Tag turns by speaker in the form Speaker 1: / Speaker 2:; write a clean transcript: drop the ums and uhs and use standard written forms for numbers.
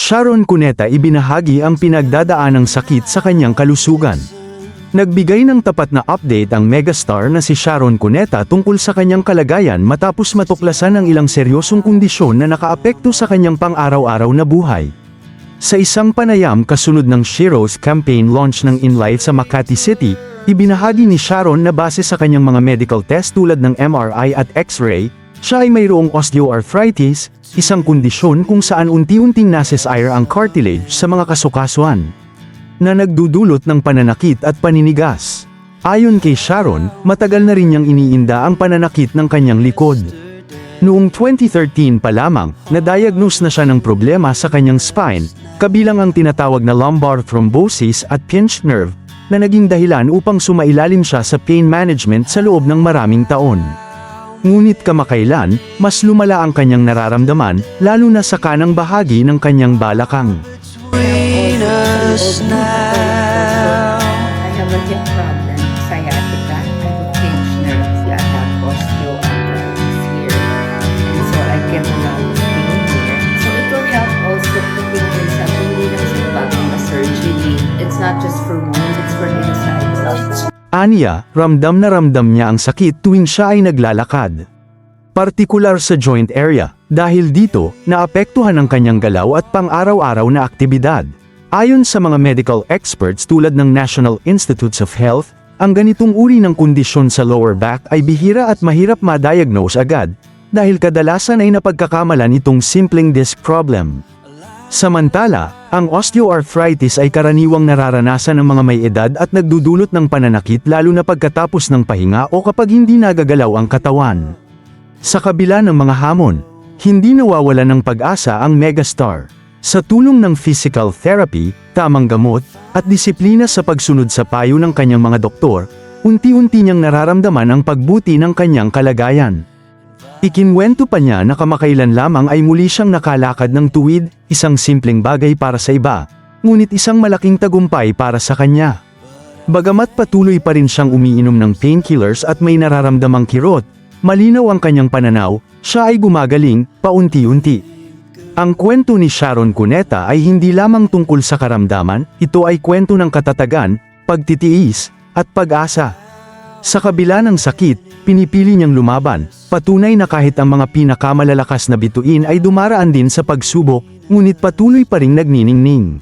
Speaker 1: Sharon Cuneta ibinahagi ang pinagdadaanang sakit sa kanyang kalusugan. Nagbigay ng tapat na update ang megastar na si Sharon Cuneta tungkol sa kanyang kalagayan matapos matuklasan ang ilang seryosong kondisyon na nakaapekto sa kanyang pang-araw-araw na buhay. Sa isang panayam kasunod ng Shero's campaign launch ng In Life sa Makati City, ibinahagi ni Sharon na base sa kanyang mga medical test tulad ng MRI at X-ray, siya ay mayroong osteoarthritis, isang kondisyon kung saan unti-unting nasesire ang cartilage sa mga kasukasuan na nagdudulot ng pananakit at paninigas. Ayon kay Sharon, matagal na rin niyang iniinda ang pananakit ng kanyang likod. Noong 2013 pa lamang, na-diagnose na siya ng problema sa kanyang spine, kabilang ang tinatawag na lumbar thrombosis at pinched nerve, na naging dahilan upang sumailalim siya sa pain management sa loob ng maraming taon. Ngunit kamakailan, mas lumala ang kanyang nararamdaman, lalo na sa kanang bahagi ng kanyang balakang.
Speaker 2: I have a hip problem, sciatica, I have pinched nerves, I have osteoarthritis here. And so I get around with pain here. So it will help also putting in sa hindi lang sa bagong surgery. It's not just for wounds, it's for insides.
Speaker 1: Aniya, ramdam na ramdam niya ang sakit tuwing siya ay naglalakad. Partikular sa joint area, dahil dito, naapektuhan ang kanyang galaw at pang-araw-araw na aktibidad. Ayon sa mga medical experts tulad ng National Institutes of Health, ang ganitong uri ng kondisyon sa lower back ay bihira at mahirap ma-diagnose agad, dahil kadalasan ay napagkakamalan itong simpleng disc problem. Samantala, ang osteoarthritis ay karaniwang nararanasan ng mga may edad at nagdudulot ng pananakit lalo na pagkatapos ng pahinga o kapag hindi nagagalaw ang katawan. Sa kabila ng mga hamon, hindi nawawala ng pag-asa ang megastar. Sa tulong ng physical therapy, tamang gamot, at disiplina sa pagsunod sa payo ng kanyang mga doktor, unti-unti niyang nararamdaman ang pagbuti ng kanyang kalagayan. Ikinwento pa niya na kamakailan lamang ay muli siyang nakalakad ng tuwid, isang simpleng bagay para sa iba, ngunit isang malaking tagumpay para sa kanya. Bagamat patuloy pa rin siyang umiinom ng painkillers at may nararamdamang kirot, malinaw ang kanyang pananaw, siya ay gumagaling, paunti-unti. Ang kwento ni Sharon Cuneta ay hindi lamang tungkol sa karamdaman, ito ay kwento ng katatagan, pagtitiis, at pag-asa. Sa kabila ng sakit, pinipili niyang lumaban, patunay na kahit ang mga pinakamalalakas na bituin ay dumaraan din sa pagsubok, ngunit patuloy pa ring nagniningning.